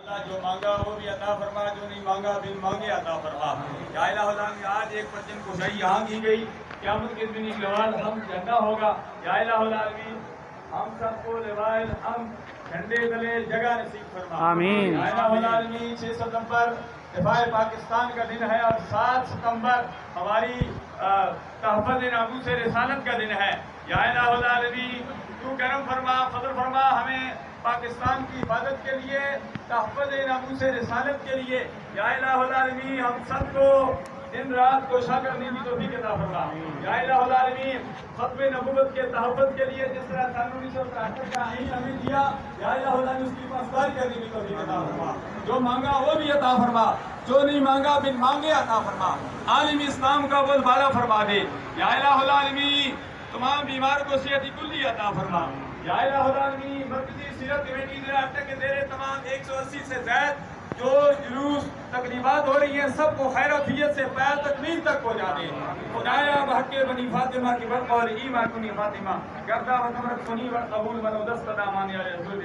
اللہ جو مانگا وہ بھی عطا فرما، جو نہیں مانگا بن مانگے عطا فرما۔ یا الہ العالمین آج ایک پرچن کو صحیح یہاں کی گئی، قیامت کے دن اقبال ہم جھنڈا ہوگا۔ یا الہ العالمین ہم سب کو لوائل ہم جھنڈے تلے جگہ نصیب فرما، آمین۔ یا الہ العالمین 6 ستمبر دفاع پاکستان کا دن ہے اور 7 ستمبر ہماری تحفظ ناموس رسالت کا دن ہے۔ یا الہ العالمین تو کرم فرما، فضل فرما، ہمیں پاکستان کی حفاظت کے لیے، تحفظ ناموس رسالت کے لیے یا الہ العالمین ہم سب کو دن رات کوشاں کرنے کی توفیق عطا فرما۔ یا الہ العالمین ختم نبوت کے تحفظ کے لیے جس طرح سن 1973 کا آئین ہمیں دیا، یا الہ العالمین اس کی پاسداری کرنے کی توفیق عطا فرما۔ جو مانگا وہ بھی عطا فرما، جو نہیں مانگا بن مانگے عطا فرما۔ عالم اسلام کا بول بالا فرما دے۔ یا الہ العالمین تمام بیمار کو صحت کلی عطا فرما۔ یا الہ العالمین مرکزی سیرت کمیٹی کے زیر تمام 180 سے زائد جو جلوس تقریبات ہو رہی ہیں سب کو خیر و عافیت سے پیر تکمیل تک پہنچا دے۔ خدایا بحق بنی فاطمہ کی برق اور ایمان کنی فاطمہ گردہ و تمرت کنی و قبول من و دست دامان یا رسول